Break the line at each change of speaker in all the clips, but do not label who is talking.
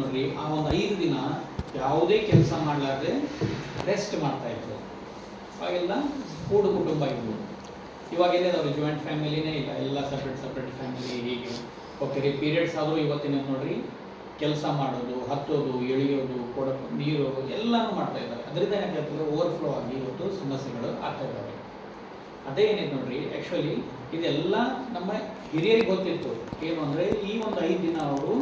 ನೋಡ್ರಿ, ಆ ಒಂದು 5 ದಿನ ಯಾವುದೇ ಕೆಲಸ ಮಾಡಲಾರ್ದೆ ರೆಸ್ಟ್ ಮಾಡ್ತಾ ಇದ್ರು. ಅವಾಗೆಲ್ಲ ಕೂಡು ಕುಟುಂಬ ಇದ್ವು. ಇವಾಗೆಲ್ಲ ಅವ್ರಿಗೆ ಜಾಯಿಂಟ್ ಫ್ಯಾಮಿಲಿನೇ ಇಲ್ಲ, ಎಲ್ಲ ಸಪ್ರೇಟ್ ಫ್ಯಾಮಿಲಿ ಹೀಗೆ. ಓಕೆ ರೀ, ಪೀರಿಯಡ್ಸ್ ಆದರೂ ಇವತ್ತಿನ ನೋಡ್ರಿ ಕೆಲಸ ಮಾಡೋದು, ಹತ್ತೋದು, ಎಳೆಯೋದು, ನೀರು ಎಲ್ಲನೂ ಮಾಡ್ತಾ ಇದ್ದಾರೆ. ಅದರಿಂದ ಏನಾಗ್ತದೆ, ಓವರ್ಫ್ಲೋ ಆಗಿ ಇವತ್ತು ಸಮಸ್ಯೆಗಳು ಆಗ್ತಾ ಇದ್ದಾವೆ. ಅದೇ ಏನೈತೆ ನೋಡ್ರಿ, ಆ್ಯಕ್ಚುಲಿ ಇದೆಲ್ಲ ನಮ್ಮ ಹಿರಿಯರಿಗೆ ಗೊತ್ತಿತ್ತು. ಏನು ಅಂದರೆ ಈ ಒಂದು 5 ದಿನ ಅವರು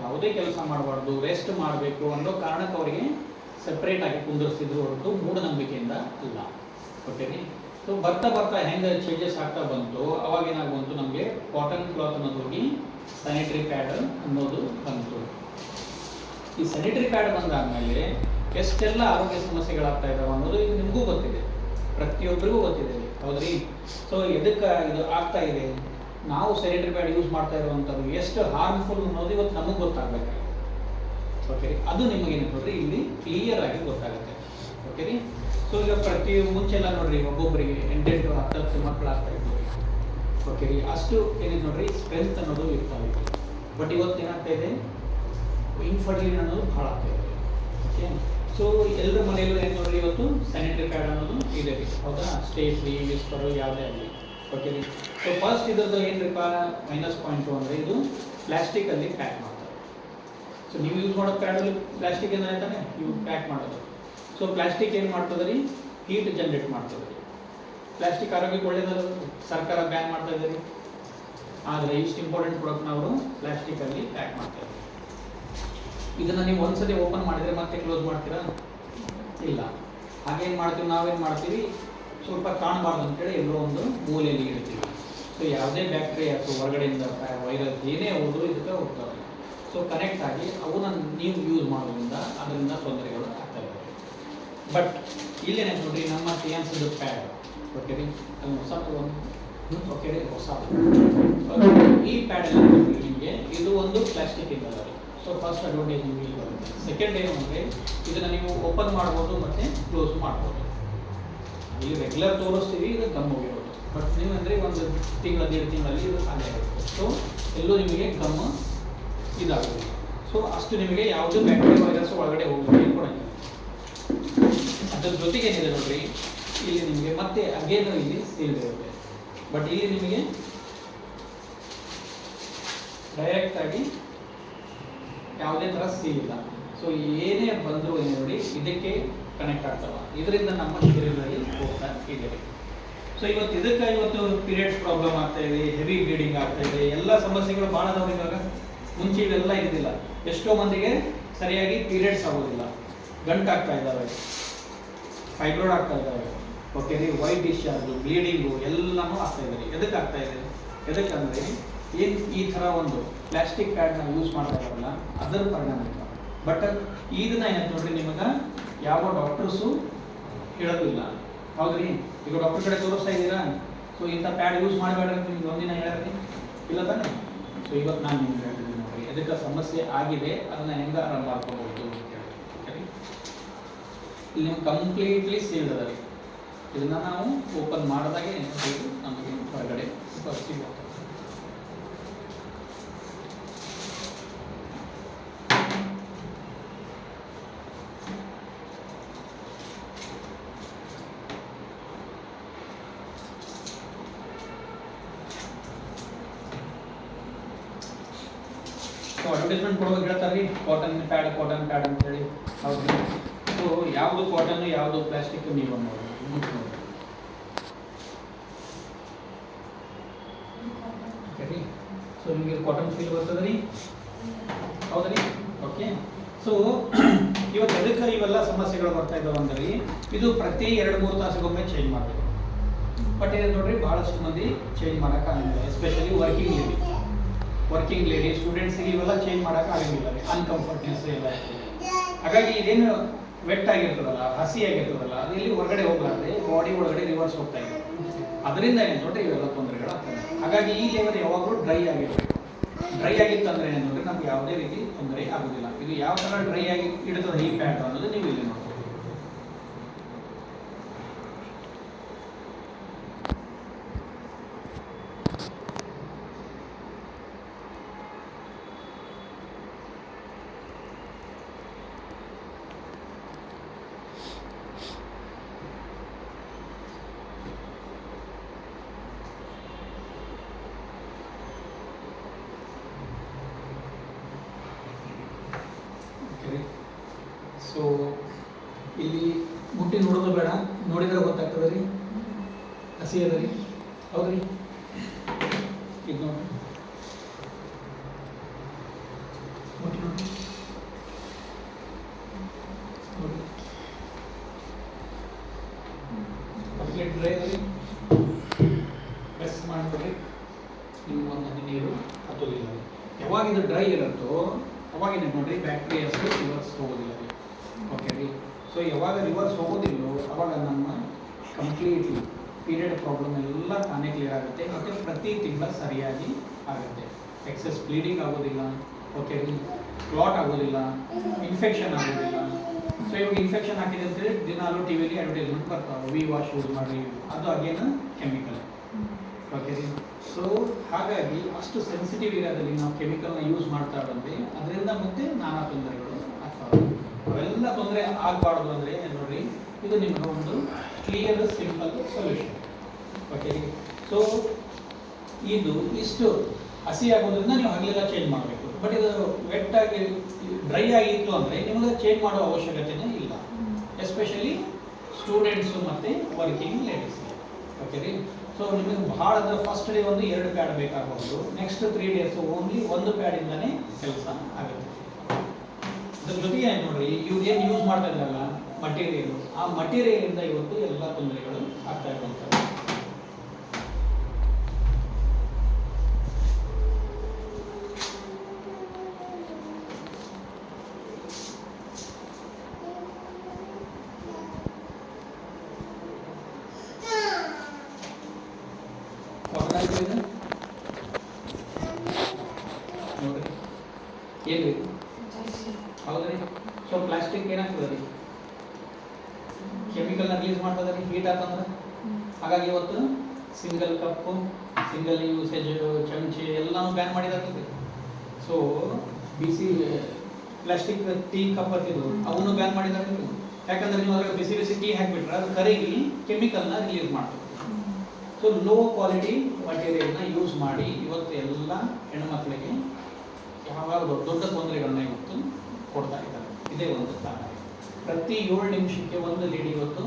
ಯಾವುದೇ ಕೆಲಸ ಮಾಡಬಾರ್ದು, ರೆಸ್ಟ್ ಮಾಡಬೇಕು ಅನ್ನೋ ಕಾರಣಕ್ಕೆ ಅವರಿಗೆ ಸಪ್ರೇಟಾಗಿ ಕುಂದಿರ್ಸಿದ್ರು ಹೊರತು ಮೂಢನಂಬಿಕೆಯಿಂದ ಅಲ್ಲ. ಓಕೆ ರೀ. ಸೊ ಬರ್ತಾ ಹೆಂಗೆ ಚೇಂಜಸ್ ಆಗ್ತಾ ಬಂತು, ಅವಾಗ ಏನಾಗುವಂತು, ನಮಗೆ ಕಾಟನ್ ಕ್ಲಾತ್ ಅನ್ನೋದು ಹೋಗಿ ಸ್ಯಾನಿಟರಿ ಪ್ಯಾಡ್ ಅನ್ನೋದು ಬಂತು. ಈ ಸ್ಯಾನಿಟರಿ ಪ್ಯಾಡ್ ಬಂದಾದಮೇಲೆ ಎಷ್ಟೆಲ್ಲ ಆರೋಗ್ಯ ಸಮಸ್ಯೆಗಳಾಗ್ತಾ ಇದ್ದಾವೆ ಅನ್ನೋದು ಈಗ ನಿಮಗೂ ಗೊತ್ತಿದೆ, ಪ್ರತಿಯೊಬ್ಬರಿಗೂ ಗೊತ್ತಿದೆ. ಹೌದ್ರಿ. ಸೊ ಎದಕ್ಕೆ ಇದು ಆಗ್ತಾ ಇದೆ, ನಾವು ಸ್ಯಾನಿಟರಿ ಪ್ಯಾಡ್ ಯೂಸ್ ಮಾಡ್ತಾ ಇರುವಂಥದ್ದು ಎಷ್ಟು ಹಾರ್ಮ್ಫುಲ್ ಅನ್ನೋದು ಇವತ್ತು ನಮಗೆ ಗೊತ್ತಾಗಬೇಕು. ಓಕೆ ರೀ, ಅದು ನಿಮಗೇನು ನೋಡ್ರಿ ಇಲ್ಲಿ ಕ್ಲಿಯರ್ ಆಗಿ ಗೊತ್ತಾಗುತ್ತೆ. ಓಕೆ ರೀ. ಸೊ ಈಗ ಮುಂಚೆಲ್ಲ ನೋಡ್ರಿ ಒಬ್ಬೊಬ್ಬರಿಗೆ 8 10 ಮಕ್ಕಳು ಆಗ್ತಾ ಇದ್ವು. ಓಕೆ ರೀ, ಅಷ್ಟು ಏನಿದೆ ನೋಡ್ರಿ ಸ್ಟ್ರೆಂತ್ ಅನ್ನೋದು ಇರ್ತಾ ಇತ್ತು. ಬಟ್ ಇವತ್ತು ಏನಾಗ್ತಾ ಇದೆ, ಇನ್ಫರ್ಟಿಲಿಟಿ ಅನ್ನೋದು ಭಾಳ ಆಗ್ತಾ ಇದೆ. ಓಕೆ. ಸೊ ಎಲ್ಲರ ಮನೆಯಲ್ಲೂ ಏನು ನೋಡ್ರಿ ಇವತ್ತು ಸ್ಯಾನಿಟರಿ ಪ್ಯಾಡ್ ಅನ್ನೋದು ಇದೆ ರೀ. ಹೌದಾ, ಸ್ಟೇಫ್ರಿ, ವಿಸ್ಪರು ಯಾವುದೇ ಆಗಲಿ. ಓಕೆ ರೀ. ಸೊ ಫಸ್ಟ್ ಇದ್ರದ್ದು ಏನ್ರಿಪ್ಪ -ಪಾಯಿಂಟು ಅಂದರೆ ಇದು ಪ್ಲಾಸ್ಟಿಕಲ್ಲಿ ಪ್ಯಾಕ್ ಮಾಡ್ತಾರೆ. ಸೊ ನೀವು ಯೂಸ್ ಮಾಡೋ ಪ್ಯಾಡಲ್ಲಿ ಪ್ಲಾಸ್ಟಿಕ್ ಏನಾಯ್ತಾನೆ ಇವು ಪ್ಯಾಕ್ ಮಾಡೋದು. ಸೊ ಪ್ಲಾಸ್ಟಿಕ್ ಏನು ಮಾಡ್ತದೆ ರೀ, ಹೀಟ್ ಜನ್ರೇಟ್ ಮಾಡ್ತದೆ ರೀ. ಪ್ಲಾಸ್ಟಿಕ್ ಆರೋಗ್ಯಕ್ಕೆ ಒಳ್ಳೆಯದಲ್ಲ, ಸರ್ಕಾರ ಬ್ಯಾನ್ ಮಾಡ್ತಾ ಇದೆ ರೀ. ಆದರೆ ಇಷ್ಟು ಇಂಪಾರ್ಟೆಂಟ್ ಪ್ರಾಡಕ್ಟ್ನ ಅವರು ಪ್ಲಾಸ್ಟಿಕಲ್ಲಿ ಪ್ಯಾಕ್ ಮಾಡ್ತಾರೆ. ಇದನ್ನು ನೀವು ಒಂದ್ಸತಿ ಓಪನ್ ಮಾಡಿದರೆ ಮತ್ತೆ ಕ್ಲೋಸ್ ಮಾಡ್ತೀರಾ? ಇಲ್ಲ. ಹಾಗೇನು ಮಾಡ್ತೀವಿ, ನಾವೇನು ಮಾಡ್ತೀವಿ, ಸ್ವಲ್ಪ ಕಾಣಬಾರ್ದು ಅಂತೇಳಿ ಎಲ್ಲೋ ಒಂದು ಮೂಲೆಯಲ್ಲಿ ಇಡ್ತೀವಿ. ಸೊ ಯಾವುದೇ ಬ್ಯಾಕ್ಟೀರಿಯಾ ಅಥವಾ ಹೊರಗಡೆಯಿಂದ ವೈರಸ್ ಏನೇ ಹೋದ್ರು ಇದಕ್ಕೆ ಹೋಗ್ತವೆ. ಸೊ ಕನೆಕ್ಟ್ ಆಗಿ ಅವನ್ನ ನೀವು ಯೂಸ್ ಮಾಡೋದ್ರಿಂದ ಅದರಿಂದ ತೊಂದರೆಗಳು ಆಗ್ತಾ ಇದ್ದಾವೆ. ಬಟ್ ಇಲ್ಲೇನೆ ನೋಡ್ರಿ, ನಮ್ಮ ಟಿಯಾನ್ಸದ ಪ್ಯಾಡ್. ಓಕೆ ರೀ, ಅದು ಹೊಸ ಓಕೆ ರೀ, ಹೊಸ ಈ ಪ್ಯಾಡ್ ನಿಮಗೆ ಇದು ಒಂದು ಪ್ಲಾಸ್ಟಿಕ್ ಇಂದ. ಸೊ ಫಸ್ಟ್ ಅಡ್ವಾಂಟೇಜ್ ನಿಮಗೆ ಬರುತ್ತೆ. ಸೆಕೆಂಡ್ ಏನು ಅಂದರೆ ಇದನ್ನು ನೀವು ಓಪನ್ ಮಾಡ್ಬೋದು ಮತ್ತು ಕ್ಲೋಸ್ ಮಾಡ್ಬೋದು. ಇಲ್ಲಿ ರೆಗ್ಯುಲರ್ ತೋರಿಸ್ತೀವಿ, ಇದು ಗಮ್ ಹೋಗಿರೋದು. ಬಟ್ ನೀವು ಅಂದರೆ ಒಂದು ತಿಂಗಳ 1.5 ತಿಂಗಳಲ್ಲಿ ಇದು ಖಾಲಿ ಆಗುತ್ತೆ. ಸೊ ಎಲ್ಲೂ ನಿಮಗೆ ಗಮ್ ಇದಾಗುತ್ತೆ. ಸೊ ಅಷ್ಟು ನಿಮಗೆ ಯಾವುದೇ ಬ್ಯಾಕ್ಟೀರಿಯಾ ವೈರಸ್ ಒಳಗಡೆ ಹೋಗೋಕ್ಕೆ ಕೊಡಂಗಿಲ್ಲ. ಅದ್ರ ಜೊತೆಗೆ ಏನಿದೆ ನೋಡ್ರಿ, ಇಲ್ಲಿ ನಿಮಗೆ ಮತ್ತೆ ಅಗೇನು ಇಲ್ಲಿ ಸೀಲ್ಡ್ ಇರುತ್ತೆ. ಬಟ್ ಇಲ್ಲಿ ನಿಮಗೆ ಡೈರೆಕ್ಟಾಗಿ ಯಾವುದೇ ಥರ ಸೀಲ್ ಇಲ್ಲ. ಸೊ ಏನೇ ಬಂದರೂ ನೋಡಿ ಇದಕ್ಕೆ ಕನೆಕ್ಟ್ ಆಗ್ತವೆ. ಇದರಿಂದ ನಮ್ಮ ಶರೀರದಲ್ಲಿ ಹೋಗ್ತಾ ಇದೆ. ಸೊ ಇವತ್ತು ಪೀರಿಯಡ್ಸ್ ಪ್ರಾಬ್ಲಮ್ ಆಗ್ತಾ ಇದೆ, ಹೆವಿ ಬ್ಲೀಡಿಂಗ್ ಆಗ್ತಾ ಇದೆ, ಎಲ್ಲ ಸಮಸ್ಯೆಗಳು ಭಾಳ ಅದಾವೆ. ಇವಾಗ ಮುಂಚೆ ಇವೆಲ್ಲ ಇದ್ದಿಲ್ಲ. ಎಷ್ಟೋ ಮಂದಿಗೆ ಸರಿಯಾಗಿ ಪೀರಿಯಡ್ಸ್ ಆಗೋದಿಲ್ಲ, ಗಂಟಾಗ್ತಾ ಇದ್ದಾವೆ, ಫೈಬ್ರಾಯ್ಡ್ ಆಗ್ತಾ ಇದ್ದಾವೆ. ಓಕೆ ರೀ, ವೈಟ್ ಡಿಸ್ಚಾರ್ಜು, ಬ್ಲೀಡಿಂಗು ಎಲ್ಲನೂ ಆಗ್ತಾ ಇದೆ. ಎದಕ್ಕೆ ಆಗ್ತಾ ಇದೆ, ಎದಕ್ಕಂದರೆ ಏನು ಈ ಥರ ಒಂದು ಪ್ಲಾಸ್ಟಿಕ್ ಪ್ಯಾಡ್ನ ಯೂಸ್ ಮಾಡ್ತಾ ಇದ್ದಾರಲ್ಲ ಅದರ ಪರಿಣಾಮ. ಬಟ್ ಇದನ್ನ ಏನಾಯ್ತು ನೋಡ್ರಿ, ನಿಮಗೆ ಯಾವ ಡಾಕ್ಟರ್ಸು ಹೇಳೋದಿಲ್ಲ. ಹೌದ್ರಿ, ಈಗ ಡಾಕ್ಟರ್ ಕಡೆ ತೋರಿಸ್ತಾ ಇದ್ದೀರಾ, ಸೊ ಇಂಥ ಪ್ಯಾಡ್ ಯೂಸ್ ಮಾಡಬೇಡ್ರಿ ಅಂತ ನಿಮ್ಗೆ ಒಂದಿನ ಹೇಳ್ರಿ, ಇಲ್ಲ ತಾನೆ? ಸೊ ಇವತ್ತು ನಾನು ನಿಮ್ಗೆ ಹೇಳ್ತಿದ್ದೀನಿ ನೋಡ್ರಿ, ಎದಕ್ಕೆ ಸಮಸ್ಯೆ ಆಗಿದೆ ಅದನ್ನು ಹೆಂಗೆ ಆರಾಮ ಮಾಡ್ಕೋಬಹುದು ಅಂತ ಹೇಳಿ. ಇಲ್ಲಿ ನಿಮ್ಗೆ ಕಂಪ್ಲೀಟ್ಲಿ ಸೀಲ್ಡ್ ಅದ ರೀ. ಇದನ್ನು ನಾವು ಓಪನ್ ಮಾಡಿದಾಗೆ ನಮಗೆ ಹೊರಗಡೆ ಸಿಗುತ್ತೆ. ಅಡ್ವರ್ಟೈಸ್ಮೆಂಟ್ ಕೊಡುವಾಗ ಹೇಳ್ತಾರೆ ರೀ, ಕಾಟನ್ ಪ್ಯಾಡ್ ಅಂತೇಳಿ. ಹೌದು. ಸೊ ಯಾವುದು ಕಾಟನ್, ಯಾವುದು ಪ್ಲಾಸ್ಟಿಕ್ ನೀವು ನೋಡಿ. ಸೊ ನಿಮಗೆ ಕಾಟನ್ ಫೀಲ್ ಬರ್ತದೆ ರೀ, ಹೌದು ರೀ. ಓಕೆ. ಸೊ ಇವತ್ತು ಎದಕ್ಕೆ ಇವೆಲ್ಲ ಸಮಸ್ಯೆಗಳು ಬರ್ತಾ ಇದ್ದಾವೆ ಅಂದ್ರೆ ಇದು ಪ್ರತಿ 2-3 ತಾಸಿಗೊಮ್ಮೆ ಚೇಂಜ್ ಮಾಡಬೇಕು. ಬಟ್ ಏನು ನೋಡ್ರಿ, ಭಾಳಷ್ಟು ಮಂದಿ ಚೇಂಜ್ ಮಾಡೋಕ್ಕಾಗಿಲ್ಲ. ಎಸ್ಪೆಷಲಿ ವರ್ಕಿಂಗ್ ಲೇಡಿ ಸ್ಟೂಡೆಂಟ್ಸಿಗೆ ಇವೆಲ್ಲ ಚೇಂಜ್ ಮಾಡೋಕ್ಕಾಗಂಗಿಲ್ಲ ರೀ, ಅನ್ಕಂಫರ್ಟ್ನೆಸ್ ಎಲ್ಲ. ಹಾಗಾಗಿ ಇದೇನು ವೆಟ್ ಆಗಿರ್ತದಲ್ಲ, ಹಸಿ ಆಗಿರ್ತದಲ್ಲ, ಅದು ಇಲ್ಲಿ ಹೊರಗಡೆ ಹೋಗ್ಲಾರ್ದೆ ಬಾಡಿ ಒಳಗಡೆ ರಿವರ್ಸ್ ಹೋಗ್ತಾ ಇದೆ. ಅದರಿಂದ ಏನು ನೋಡ್ರಿ ಇವೆಲ್ಲ ತೊಂದರೆಗಳು ಆಗ್ತದೆ. ಹಾಗಾಗಿ ಈ ಲೇವರ್ ಯಾವಾಗಲೂ ಡ್ರೈ ಆಗಿರಬೇಕು. ಡ್ರೈ ಆಗಿತ್ತು ಅಂದರೆ ಏನು ನೋಡ್ರಿ, ನಮ್ಗೆ ಯಾವುದೇ ರೀತಿ ತೊಂದರೆ ಆಗೋದಿಲ್ಲ. ಇದು ಯಾವ ಥರ ಡ್ರೈ ಆಗಿ ಇಡ್ತದೆ ಈ ಪ್ಯಾಡ್ ಅನ್ನೋದು ನೀವು ಇಲ್ಲಿ ನೋಡ್ಬೋದು. ಓಕೆ ರೀ. ಸೊ ಇಲ್ಲಿ ಮುಟ್ಟಿ ನೋಡೋದು ಬೇಡ, ನೋಡಿದ್ರೆ ಗೊತ್ತಾಗ್ತದೆ ರೀ ಹಸಿ ಅದ ರೀ. ಹೌದ್ರಿ, ಇದು ನೋಡಿ ಮುಟ್ಟಿ ನೋಡಿ ನೋಡಿ ಕಂಪ್ಲೀಟ್ ಡ್ರೈ ಅದ್ರಿ. ಪ್ರೆಸ್ ಮಾಡಿಬಿಡ್ರಿ, ನಿಮ್ಗೆ ಒಂದು ನೀರು ಹತ್ತೋದಿಲ್ಲ ರೀ. ಯಾವಾಗ ಇದು ಡ್ರೈ ಇರುತ್ತೋ ಅವಾಗ ಏನು ನೋಡ್ರಿ ಬ್ಯಾಕ್ಟೀರಿಯಾಸ್ ರಿವರ್ಸ್ ಹೋಗೋದಿಲ್ಲ ರೀ. ಓಕೆ ರೀ. ಸೊ ಯಾವಾಗ ರಿವರ್ಸ್ ಹೋಗೋದಿಲ್ಲೋ ಅವಾಗ ನಮ್ಮ ಕಂಪ್ಲೀಟ್ಲಿ ಪೀರಿಯಡ್ ಪ್ರಾಬ್ಲಮ್ ಎಲ್ಲ ತಾನೇ ಕ್ಲಿಯರ್ ಆಗುತ್ತೆ ಮತ್ತು ಪ್ರತಿ ತಿಂಗಳ ಸರಿಯಾಗಿ ಆಗುತ್ತೆ. ಎಕ್ಸೆಸ್ ಬ್ಲೀಡಿಂಗ್ ಆಗೋದಿಲ್ಲ. ಓಕೆ ರೀ. ಕ್ಲಾಟ್ ಆಗೋದಿಲ್ಲ, ಇನ್ಫೆಕ್ಷನ್ ಆಗೋದಿಲ್ಲ. ಸೊ ಇವಾಗ ಇನ್ಫೆಕ್ಷನ್ ಆಗಿದೆ ಅಂತೇಳಿ ದಿನಾಲು ಟಿ ವಿಲಿ ಅಡ್ವರ್ಟೈಸ್ಮೆಂಟ್ ಬರ್ತಾವೆ, ವಿ ವಾಶ್ ಯೂಸ್ ಮಾಡಿ, ಅದು ಅಗೇನ್ ಕೆಮಿಕಲ್. ಓಕೆ ರೀ. ಸೊ ಹಾಗಾಗಿ ಅಷ್ಟು ಸೆನ್ಸಿಟಿವ್ ಇರೋದ್ರಲ್ಲಿ ನಾವು ಕೆಮಿಕಲ್ನ ಯೂಸ್ ಮಾಡ್ತಾ ಇರೋದ್ರೆ ಅದರಿಂದ ಮತ್ತೆ ನಾನಾ ತೊಂದರೆಗಳು ಆಗ್ತವೆ. ಅವೆಲ್ಲ ತೊಂದರೆ ಆಗಬಾರ್ದು ಅಂದರೆ ನೋಡ್ರಿ, ಇದು ನಿಮಗೆ ಒಂದು ಕ್ಲಿಯರ್ ಸಿಂಪಲ್ ಸೊಲ್ಯೂಷನ್. ಓಕೆ ರೀ. ಸೊ ಇದು ಇಷ್ಟು ಹಸಿ ಆಗೋದ್ರಿಂದ ನೀವು ಹಗಲೆಲ್ಲ ಚೇಂಜ್ ಮಾಡಬೇಕು. ಬಟ್ ಇದು ವೆಟ್ ಆಗಿ ಡ್ರೈ ಆಗಿತ್ತು ಅಂದರೆ ನಿಮಗೆ ಚೇಂಜ್ ಮಾಡೋ ಅವಶ್ಯಕತೆನೇ ಇಲ್ಲ, ಎಸ್ಪೆಷಲಿ ಸ್ಟೂಡೆಂಟ್ಸು ಮತ್ತು ವರ್ಕಿಂಗ್ ಲೇಡೀಸ್. ಓಕೆ ರೀ. ಸೊ ನಿಮಗೆ ಭಾಳ ಅಂದರೆ ಫಸ್ಟ್ ಡೇ ಒಂದು 2 ಪ್ಯಾಡ್ ಬೇಕಾಗಬಹುದು, ನೆಕ್ಸ್ಟ್ 3 ಡೇಸ್ ಓನ್ಲಿ 1 ಪ್ಯಾಡಿಂದನೇ ಕೆಲಸ ಆಗುತ್ತೆ. ಅದ್ರ ಜೊತೆಗೆ ನೋಡ್ರಿ, ಇವ್ರು ಏನು ಯೂಸ್ ಮಾಡ್ತಾ ಇದ್ರಲ್ಲ ಮಟೀರಿಯಲ್, ಆ ಮಟೀರಿಯಲಿಂದ ಇವತ್ತು ಎಲ್ಲ ತೊಂದರೆಗಳು ಆಗ್ತಾ ಇರುವಂಥದ್ದು. ನೋಡ್ರಿ ಏನ್ರಿ, ಹೌದ್ರಿ. ಸೊ ಪ್ಲಾಸ್ಟಿಕ್ ಏನಾಗ್ತದೆ ರೀ, ಕೆಮಿಕಲ್ನ ರಿಲೀಸ್ ಮಾಡ್ತದೆ ರೀ ಹೀಟ್ ಆತಂದ್ರೆ. ಹಾಗಾಗಿ ಇವತ್ತು ಸಿಂಗಲ್ ಕಪ್ಪು, ಸಿಂಗಲ್ ಯೂಸೇಜ್ ಚಮಚೆ ಎಲ್ಲನೂ ಬ್ಯಾನ್ ಮಾಡಿದಾಗ್ತದೆ. ಸೊ ಬಿಸಿ ಪ್ಲಾಸ್ಟಿಕ್ ಟೀ ಕಪ್ ಹತ್ತಿದ್ದು ಅವನು ಬ್ಯಾನ್ ಮಾಡಿದಾಗ, ಯಾಕಂದ್ರೆ ನೀವು ಅದ್ರಾಗ ಬಿಸಿ ಬಿಸಿ ಟೀ ಹಾಕಿಬಿಟ್ರೆ ಅದು ಕರಗಿ ಕೆಮಿಕಲ್ನ ರಿಲೀಸ್ ಮಾಡ್ತದೆ. ಸೊ ಲೋ ಕ್ವಾಲಿಟಿ ಮಟೀರಿಯಲ್ನ ಯೂಸ್ ಮಾಡಿ ಇವತ್ತು ಎಲ್ಲ ಹೆಣ್ಣುಮಕ್ಕಳಿಗೆ ಯಾವಾಗ ದೊಡ್ಡ ದೊಡ್ಡ ತೊಂದರೆಗಳನ್ನ ಇವತ್ತು ಕೊಡ್ತಾ ಇದ್ದಾರೆ. ಇದೇ ಒಂದು ಕಾರಣ. ಪ್ರತಿ 7 ನಿಮಿಷಕ್ಕೆ ಒಂದು ಲೇಡಿ ಇವತ್ತು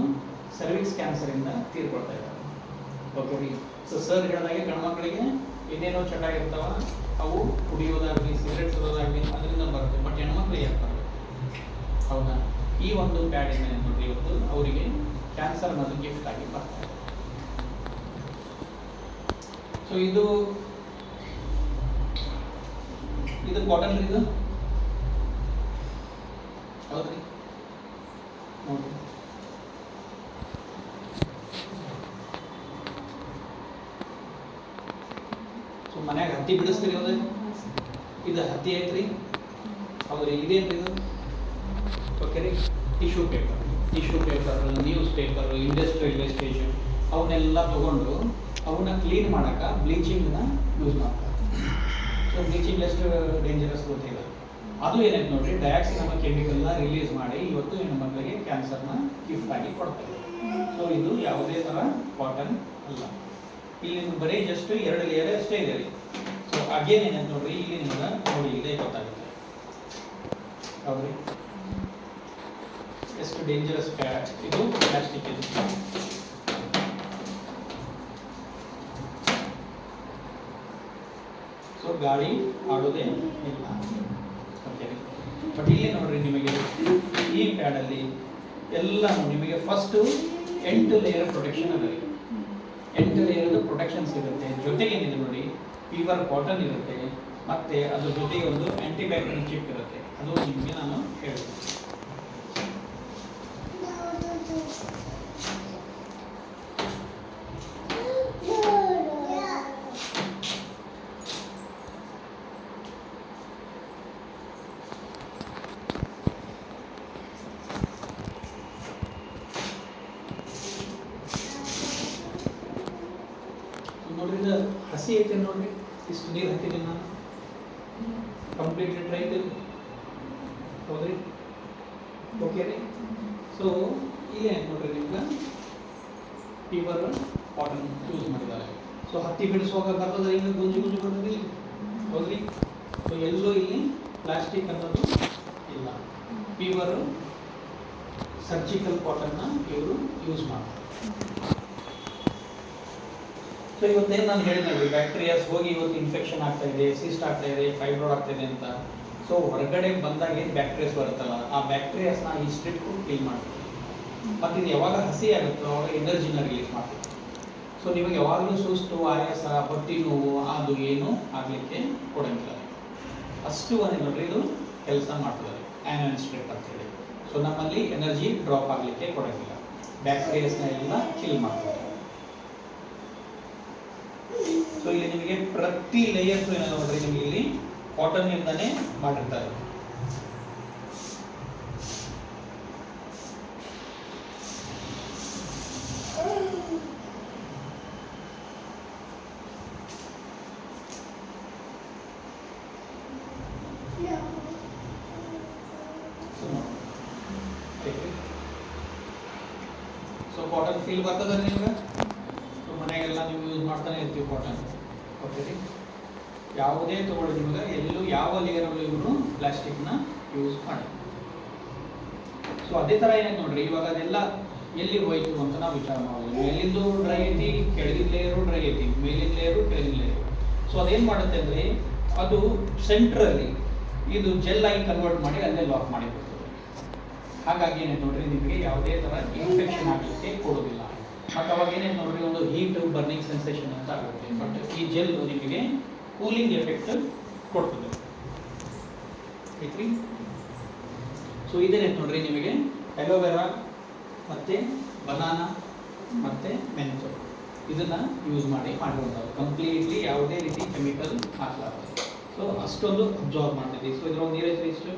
ಸರ್ವಿಕ್ಸ್ ಕ್ಯಾನ್ಸರಿಂದ ತೀರ್ಕೊಳ್ತಾ ಇದ್ದಾರೆ. ಓಕೆ ರೀ. ಸೊ ಸರ್ ಹೇಳಿದಾಗೆ ಗಂಡ್ಮಕ್ಳಿಗೆ ಏನೇನೋ ಚಟ ಇರ್ತಾವ, ಅವು ಕುಡಿಯೋದಾಗಲಿ ಸಿಗರೇಟ್ ಸೇದೋದಾಗಲಿ ಅದರಿಂದ ಬರುತ್ತೆ. ಬಟ್ ಹೆಣ್ಮಕ್ಳಿಗೆ ಆಗ್ತವೆ. ಹೌದಾ? ಈ ಒಂದು ಪ್ಯಾಡಿಂದ ನೋಡಿ ಇವತ್ತು ಅವರಿಗೆ ಕ್ಯಾನ್ಸರ್ ಅನ್ನೋದು ಗಿಫ್ಟ್ ಆಗಿ ಬರ್ತಾ ಇದೆ. ಸೊ ಇದು ಕಾಟನ್ ಇದು, ಹೌದ್ರಿ. ನೋಡಿ ಸೊ ಮನ್ಯಾಗ ಹತ್ತಿ ಬಿಡಿಸ್ತೀರಿ, ಹೌದು. ಇದು ಹತ್ತಿ ಐತ್ರಿ, ಹೌದ್ರಿ. ಇದೇನ್ರಿ ಇದು? ಓಕೆ ರೀ. Tissue paper, news paper, industrial wastage ಅವನ್ನೆಲ್ಲ ತಗೊಂಡು ಅವನ್ನ ಕ್ಲೀನ್ ಮಾಡೋಕೆ ಬ್ಲೀಚಿಂಗ್ನ ಯೂಸ್ ಮಾಡ್ತಾರೆ. ಸೊ ಬ್ಲೀಚಿಂಗ್ ಎಷ್ಟು ಡೇಂಜರಸ್ ಗೊತ್ತಿಲ್ಲ. ಅದು ಏನಾಯ್ತು ನೋಡ್ರಿ, ಡಯಾಕ್ಸಿನ್ ಕೆಮಿಕಲ್ನ ರಿಲೀಸ್ ಮಾಡಿ ಇವತ್ತು ಹೆಣ್ಣುಮಕ್ಕಳಿಗೆ ಕ್ಯಾನ್ಸರ್ನ ಗಿಫ್ಟ್ ಆಗಿ ಕೊಡ್ತಾರೆ. ಸೊ ಇದು ಯಾವುದೇ ಥರ ಕಾಟನ್ ಅಲ್ಲ. ಇಲ್ಲಿ ಬರೀ ಜಸ್ಟ್ 2 ಲೇಯರ್ ಅಷ್ಟೇ ಇದೆ ರೀ. ಸೊ ಅಗೇನ್ ಏನಾಯ್ತು ನೋಡ್ರಿ, ಇಲ್ಲಿ ನಿಮ್ಗೆ ನೋಡಿ ಇದೇ ಗೊತ್ತಾಗುತ್ತೆ, ಹೌದ್ರಿ. ಎಷ್ಟು ಡೇಂಜರಸ್ ಇದು ಪ್ಲಾಸ್ಟಿಕ್ ಇದು. ಸೊ ಗಾಳಿ ಆಡೋದೇ ಇಲ್ಲ. ಓಕೆ. ಬಟ್ ಇಲ್ಲಿ ನೋಡ್ರಿ, ನಿಮಗೆ ಈ ಪ್ಯಾಡಲ್ಲಿ ಎಲ್ಲನೂ ನಿಮಗೆ ಫಸ್ಟು 8 ಲೇಯರ್ ಪ್ರೊಟೆಕ್ಷನ್ ಅದ ರೀ. 8 ಲೇಯರ್ದು ಪ್ರೊಟೆಕ್ಷನ್ ಸಿಗುತ್ತೆ. ಜೊತೆಗೆ ಏನಿದೆ ನೋಡಿ, ಪ್ಯೂರ್ ಕಾಟನ್ ಇರುತ್ತೆ, ಮತ್ತು ಅದ್ರ ಜೊತೆಗೆ ಒಂದು ಆ್ಯಂಟಿಬ್ಯಾಕ್ಟೀರಿಯಲ್ ಚಿಪ್ ಇರುತ್ತೆ. ಅದು ನಿಮಗೆ ನಾನು ಹೇಳ್ತೀನಿ. ನೋಡ್ರಿ, ಇದು ಹಸಿ ಐತೆ ನೋಡ್ರಿ, ಇಷ್ಟು ನೀರು ಹಾಕಿದ್ದೀನಿ ನಾನು, ಕಂಪ್ಲೀಟ್ಲಿ ಡ್ರೈ ಇದೆ, ಹೌದ್ರಿ. ಓಕೆ ರೀ. ಸೊ ಇಲ್ಲೇನು ನೋಡ್ರಿ, ನಿಮ್ಗೆ ಪ್ಯೂರ್ ಕಾಟನ್ ಯೂಸ್ ಮಾಡಿದ್ದಾರೆ. ಸೊ ಹತ್ತಿ ಬಿಡಿಸುವಾಗ ಬರ್ತದೆ, ಹಿಂಗೆ ಗುಂಜು ಬರ್ತದೆ, ಹೌದ್ರಿ. ಸೊ ಎಲ್ಲೂ ಇಲ್ಲಿ ಪ್ಲಾಸ್ಟಿಕ್ ಅನ್ನೋದು ಇಲ್ಲ. ಪ್ಯೂರ್ ಸರ್ಜಿಕಲ್ ಕಾಟನ್ನ ಇವರು ಯೂಸ್ ಮಾಡ್ತಾರೆ. ಸೊ ಇವತ್ತೇನು ನಾನು ಹೇಳಿದ್ನಲ್ಲಿ ಬ್ಯಾಕ್ಟೀರಿಯಾಸ್ ಹೋಗಿ ಇವತ್ತು ಇನ್ಫೆಕ್ಷನ್ ಆಗ್ತಾ ಇದೆ, ಸಿಸ್ಟ್ ಆಗ್ತಾ ಇದೆ, ಫೈಬ್ರಾಯ್ಡ್ ಆಗ್ತಾ ಇದೆ ಅಂತ. ಸೊ ಹೊರಗಡೆ ಬಂದಾಗ ಏನು ಬ್ಯಾಕ್ಟೀರಿಯಾಸ್ ಬರುತ್ತಲ್ಲ, ಆ ಬ್ಯಾಕ್ಟೀರಿಯಾಸ್ನ ಈ ಸ್ಟ್ರಿಪ್ ಕ್ಲೀನ್ ಮಾಡ್ತೀವಿ. ಮತ್ತು ಇದು ಯಾವಾಗ ಹಸಿ ಆಗುತ್ತೋ ಅವಾಗ ಎನರ್ಜಿನ ರಿಲೀಸ್ ಮಾಡ್ತೀವಿ. ಸೊ ನಿಮಗೆ ಯಾವಾಗಲೂ ಸುಸ್ತು, ಆಯಾಸ, ಹೊಟ್ಟೆ ನೋವು ಅದು ಏನು ಆಗಲಿಕ್ಕೆ ಕೊಡಂಗಿಲ್ಲ. ಅಷ್ಟು ಒಂದು ನೋಡ್ರಿ ಇದು ಕೆಲಸ ಮಾಡ್ತದೆ ಆ್ಯನಿಯನ್ ಸ್ಟ್ರಿಪ್ ಅಂತೇಳಿ. ಸೊ ನಮ್ಮಲ್ಲಿ ಎನರ್ಜಿ ಡ್ರಾಪ್ ಆಗಲಿಕ್ಕೆ ಕೊಡಂಗಿಲ್ಲ, ಬ್ಯಾಕ್ಟೀರಿಯಾಸ್ನ ಎಲ್ಲ ಕಿಲ್ ಮಾಡ್ತದೆ. ಸೊ ಇಲ್ಲಿ ನಿಮಗೆ ಪ್ರತಿ ಲೇಯರ್ಸ್ ಏನೋ ನೋಡ್ರಿ ನಿಮಗೆ ಇಲ್ಲಿ ಕಾಟನ್ ಇಂದಾನೆ ಮಾಡಿರ್ತಾರೆ. ಸೊ ಕಾಟನ್ ಫೀಲ್ ಬರ್ತದ ನಿಮ್ಗೆ. ಸೊ ಮನೆಗೆಲ್ಲ ನೀವು ಯೂಸ್ ಮಾಡ್ತಾನೆ ಇರ್ತೀವಿ ಕಾಟನ್. ಓಕೆ ರೀ, ಯಾವುದೇ ತಗೊಳ್ಳಿ ನಿಮ್ಗೆ ಎಲ್ಲೂ ಯಾವ ಲೇಯರಲ್ಲಿ ಇವರು ಪ್ಲಾಸ್ಟಿಕ್ನ ಯೂಸ್ ಮಾಡಿ. ಸೊ ಅದೇ ಥರ ಏನಾಯ್ತು ನೋಡ್ರಿ, ಇವಾಗ ಅದೆಲ್ಲ ಎಲ್ಲಿ ಹೋಯ್ತು ಅಂತ ನಾವು ವಿಚಾರ ಮಾಡೋದು. ಮೇಲಿಂದು ಡ್ರೈ ಐತಿ, ಕೆಳಗಿನ ಲೇಯರು ಡ್ರೈ ಐತಿ, ಮೇಲಿನ ಲೇಯರು ಕೆಳಗಿನ ಲೇಯರು. ಸೊ ಅದೇನು ಮಾಡುತ್ತೆ ಅಂದರೆ ಅದು ಸೆಂಟ್ರಲ್ಲಿ ಇದು ಜೆಲ್ ಆಗಿ ಕನ್ವರ್ಟ್ ಮಾಡಿ ಅಲ್ಲೇ ಲಾಕ್ ಮಾಡಿ ಕೊಡ್ತದೆ. ಹಾಗಾಗಿ ಏನಾಯ್ತು ನೋಡ್ರಿ, ನಿಮಗೆ ಯಾವುದೇ ಥರ ಇನ್ಫೆಕ್ಷನ್ ಆಗಲಿಕ್ಕೆ ಕೊಡೋದಿಲ್ಲ. ಮತ್ತು ಅವಾಗ ಏನೇನು ನೋಡ್ರಿ, ಒಂದು ಹೀಟ್ ಬರ್ನಿಂಗ್ ಸೆನ್ಸೇಷನ್ ಅಂತ ಆಗುತ್ತೆ. ಬಟ್ ಈ ಜೆಲ್ ನಿಮಗೆ ಕೂಲಿಂಗ್ ಎಫೆಕ್ಟ್ ಕೊಡ್ತದೆ. ಆಯ್ತು. ಸೊ ಇದೇನಾಯ್ತು ನೋಡ್ರಿ, ನಿಮಗೆ ಅಲೋವೆರಾ ಮತ್ತು ಬನಾನಾ ಮತ್ತು ಮೆಂಥೋ ಇದನ್ನು ಯೂಸ್ ಮಾಡಿರುವಂಥದ್ದು. ಕಂಪ್ಲೀಟ್ಲಿ ಯಾವುದೇ ರೀತಿ ಕೆಮಿಕಲ್ ಹಾಕಲಾರ್ದು. ಸೊ ಅಷ್ಟೊಂದು ಅಬ್ಸಾರ್ಬ್ ಮಾಡ್ತಿದ್ವಿ. ಸೊ ಇದರೊಂದು ನೀರೈತೆ ಇಷ್ಟು.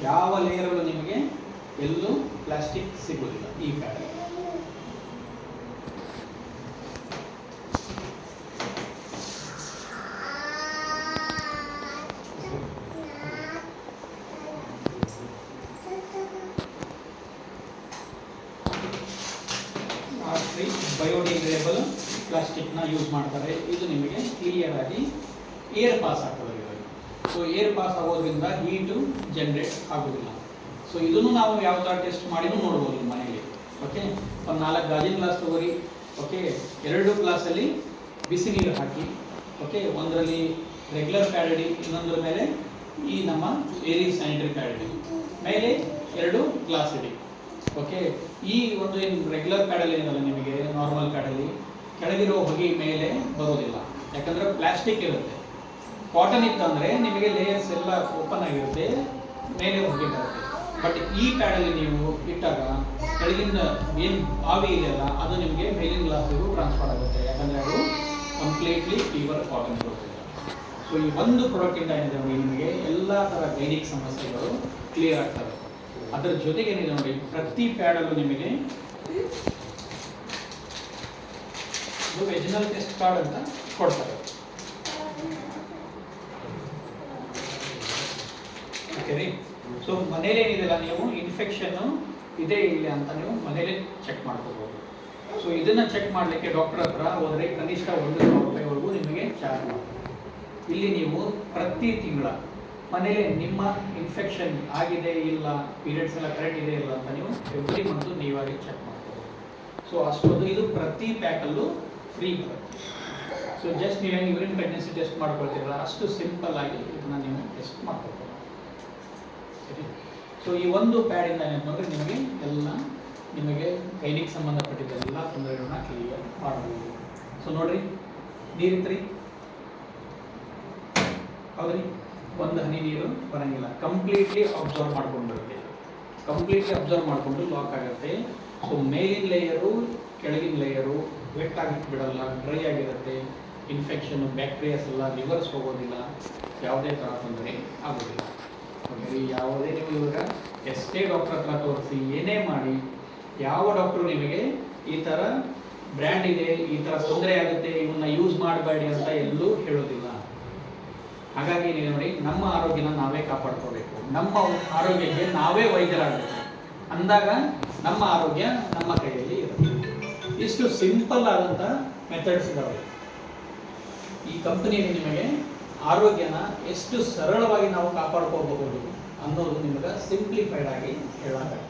ಯಾವ ಲೇಯರಲ್ಲೂ ನಿಮಗೆ ಎಲ್ಲೂ ಪ್ಲಾಸ್ಟಿಕ್ ಸಿಗೋದಿಲ್ಲ ಈ ಪ್ಯಾಡ್. ಬಯೋಡಿಗ್ರೇಡಬಲ್ ಪ್ಲಾಸ್ಟಿಕ್ನ ಯೂಸ್ ಮಾಡ್ತಾರೆ. ಇದು ನಿಮಗೆ ಕ್ಲಿಯರ್ ಆಗಿ ಏರ್ ಪಾಸ್ ಆಗ್ತದೆ. ಸೊ ಏರ್ ಪಾಸ್ ಆಗೋದ್ರಿಂದ ಹೀಟು ಜನರೇಟ್ ಆಗೋದಿಲ್ಲ. ಸೊ ಇದನ್ನು ನಾವು ಯಾವ ಥರ ಟೆಸ್ಟ್ ಮಾಡಿನೂ ನೋಡ್ಬೋದು ಮನೆಯಲ್ಲಿ. ಓಕೆ, ಒಂದು 4 ಗಾಜಿನ ಗ್ಲಾಸ್ ತಗೋರಿ. ಓಕೆ, 2 ಗ್ಲಾಸಲ್ಲಿ ಬಿಸಿ ನೀರು ಹಾಕಿ. ಓಕೆ, ಒಂದರಲ್ಲಿ ರೆಗ್ಯುಲರ್ ಪ್ಯಾಡ್ ಇಡಿ, ಇನ್ನೊಂದರ ಮೇಲೆ ಈ ನಮ್ಮ ಏರಿ ಸ್ಯಾನಿಟರಿ ಪ್ಯಾಡ್ ಇಡಿ, ಮೇಲೆ 2 ಗ್ಲಾಸ್ ಇಡಿ. ಓಕೆ, ಈ ಒಂದು ಏನು ರೆಗ್ಯುಲರ್ ಪ್ಯಾಡಲ್ಲಿ ಏನಲ್ಲ, ನಿಮಗೆ ನಾರ್ಮಲ್ ಪ್ಯಾಡಲ್ಲಿ ಕೆಳಗಿರೋ ಹೊಗೆ ಮೇಲೆ ಬರೋದಿಲ್ಲ, ಯಾಕಂದರೆ ಪ್ಲಾಸ್ಟಿಕ್ ಇರುತ್ತೆ. ಕಾಟನ್ ಇತ್ತಂದರೆ ನಿಮಗೆ ಲೇಯರ್ಸ್ ಎಲ್ಲ ಓಪನ್ ಆಗಿರುತ್ತೆ, ಮೇಲೆ ಹೊಗೆ ಬರುತ್ತೆ. ಬಟ್ ಈ ಪ್ಯಾಡಲ್ಲಿ ನೀವು ಇಟ್ಟಾಗ ಕೆಳಗಿನ ಏನು ಆವಿ ಇದೆಯಲ್ಲ ಅದು ನಿಮಗೆ ಮೇಲಿನ ಗ್ಲಾಸಿಗೂ ಟ್ರಾನ್ಸ್ಫರ್ ಆಗುತ್ತೆ, ಯಾಕಂದರೆ ಅದು ಕಂಪ್ಲೀಟ್ಲಿ ಪ್ಯೂರ್ ಕಾಟನ್ ಬರುತ್ತೆ. ಸೊ ಈ ಒಂದು ಪ್ರಾಡಕ್ಟಿಂದ ಏನಿದೆ ನೋಡಿ, ನಿಮಗೆ ಎಲ್ಲ ಥರ ಗೈನಿಕ್ ಸಮಸ್ಯೆಗಳು ಕ್ಲಿಯರ್ ಆಗ್ತವೆ. ಅದರ ಜೊತೆಗೆ ಏನಿದೆ ನೋಡಿ, ಪ್ರತಿ ಪ್ಯಾಡಲ್ಲೂ ನಿಮಗೆ ಇದು ವೆಜಿನಲ್ ಟೆಸ್ಟ್ ಕಾರ್ಡ್ ಅಂತ ಕೊಡ್ತಾರೆ. ಓಕೆ ರೀ. ಸೊ ಮನೇಲಿ ಏನಿದೆಲ್ಲ ನೀವು ಇನ್ಫೆಕ್ಷನ್ನು ಇದೆ ಇಲ್ಲ ಅಂತ ನೀವು ಮನೇಲಿ ಚೆಕ್ ಮಾಡ್ಕೋಬೋದು. ಸೊ ಇದನ್ನು ಚೆಕ್ ಮಾಡಲಿಕ್ಕೆ ಡಾಕ್ಟರ್ ಹತ್ರ ಹೋದರೆ ಕನಿಷ್ಠ 1,000 ರೂಪಾಯಿವರೆಗೂ ನಿಮಗೆ ಚಾರ್ಜ್ ಮಾಡ್ತಾರೆ. ಇಲ್ಲಿ ನೀವು ಪ್ರತಿ ತಿಂಗಳ ಮನೇಲಿ ನಿಮ್ಮ ಇನ್ಫೆಕ್ಷನ್ ಆಗಿದೆ ಇಲ್ಲ, ಪೀರಿಯಡ್ಸ್ ಎಲ್ಲ ಕರೆಕ್ಟ್ ಇದೆ ಇಲ್ಲ ಅಂತ ನೀವು ಎವ್ರಿ ಮಂತ್ ನೀವಾಗಿ ಚೆಕ್ ಮಾಡ್ಕೋಬೋದು. ಸೊ ಅಷ್ಟೊಂದು ಇದು ಪ್ರತಿ ಪ್ಯಾಕಲ್ಲೂ ಫ್ರೀ ಬರುತ್ತೆ. ಸೊ ಜಸ್ಟ್ ನೀವೇನು ಯೂರಿನ್ ಪ್ರೆಗ್ನೆನ್ಸಿ ಟೆಸ್ಟ್ ಮಾಡ್ಕೊಳ್ತೀರಲ್ಲ, ಅಷ್ಟು ಸಿಂಪಲ್ ಆಗಿ ಇದನ್ನ ನೀವು ಟೆಸ್ಟ್ ಮಾಡ್ಕೋಬೋದು. ಸೊ ಈ ಒಂದು ಪ್ಯಾಡಿಂದ ಏನಂತಂದರೆ ನಿಮಗೆ ಎಲ್ಲ ನಿಮಗೆ ಗೈನಿಕ್ ಸಂಬಂಧಪಟ್ಟಿದ್ದ ಎಲ್ಲ ತೊಂದರೆಗಳನ್ನ ಕ್ಲಿಯರ್ ಮಾಡಬಹುದು. ಸೊ ನೋಡ್ರಿ, ನೀರಿತ್ರಿ ಹೌದ್ರಿ, ಒಂದು ಹನಿ ನೀರು ಬರೋಂಗಿಲ್ಲ, ಕಂಪ್ಲೀಟ್ಲಿ ಅಬ್ಸರ್ವ್ ಮಾಡ್ಕೊಂಡಿರುತ್ತೆ. ಕಂಪ್ಲೀಟ್ಲಿ ಅಬ್ಸರ್ವ್ ಮಾಡಿಕೊಂಡು ಲಾಕ್ ಆಗುತ್ತೆ. ಸೊ ಮೇಲಿನ ಲೇಯರು ಕೆಳಗಿನ ಲೇಯರು ವೆಟ್ ಆಗಿಟ್ಟು ಬಿಡಲ್ಲ, ಡ್ರೈ ಆಗಿರುತ್ತೆ, ಇನ್ಫೆಕ್ಷನ್ ಬ್ಯಾಕ್ಟೀರಿಯಾಸ್ ಎಲ್ಲ ರಿವರ್ಸ್ ಹೋಗೋದಿಲ್ಲ, ಯಾವುದೇ ಥರ ತೊಂದರೆ ಆಗೋದಿಲ್ಲ. ಓಕೆ, ಯಾವುದೇ ನೀವು ಇವಾಗ ಎಷ್ಟೇ ಡಾಕ್ಟರ್ ಹತ್ರ ತೋರಿಸಿ ಏನೇ ಮಾಡಿ, ಯಾವ ಡಾಕ್ಟ್ರು ನಿಮಗೆ ಈ ಥರ ಬ್ರ್ಯಾಂಡ್ ಇದೆ, ಈ ಥರ ತೊಂದರೆ ಆಗುತ್ತೆ, ಇವನ್ನ ಯೂಸ್ ಮಾಡಬೇಡಿ ಅಂತ ಎಲ್ಲೂ ಹೇಳೋದಿಲ್ಲ. ಹಾಗಾಗಿ ನೀವು ನೋಡಿ, ನಮ್ಮ ಆರೋಗ್ಯನ ನಾವೇ ಕಾಪಾಡ್ಕೋಬೇಕು, ನಮ್ಮ ಆರೋಗ್ಯಕ್ಕೆ ನಾವೇ ವೈದ್ಯರಾಗಬೇಕು ಅಂದಾಗ ನಮ್ಮ ಆರೋಗ್ಯ ನಮ್ಮ ಕೈಯಲ್ಲಿ ಇರುತ್ತೆ. ಇಷ್ಟು ಸಿಂಪಲ್ ಆದಂಥ ಮೆಥಡ್ಸ್ ಇದಾವೆ. ಈ ಕಂಪನಿಯಲ್ಲಿ ನಿಮಗೆ ಆರೋಗ್ಯನ ಎಷ್ಟು ಸರಳವಾಗಿ ನಾವು ಕಾಪಾಡ್ಕೋಬಹುದು ಅನ್ನೋದು ನಿಮಗೆ ಸಿಂಪ್ಲಿಫೈಡ್ ಆಗಿ ಹೇಳಲಾಗುತ್ತೆ.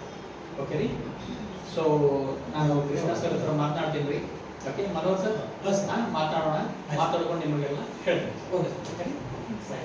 ಓಕೆ ರೀ. ಸೊ ನಾನು ಕೃಷ್ಣ ಸರ್ ಹತ್ರ ಮಾತನಾಡ್ತೀನಿ ರೀ. ಓಕೆ, ಮನೋಹರ್ ಸರ್ ಮಾತಾಡೋಣ, ಮಾತಾಡ್ಕೊಂಡು ನಿಮಗೆಲ್ಲ ಹೇಳ್ತೀನಿ. ಓಕೆ.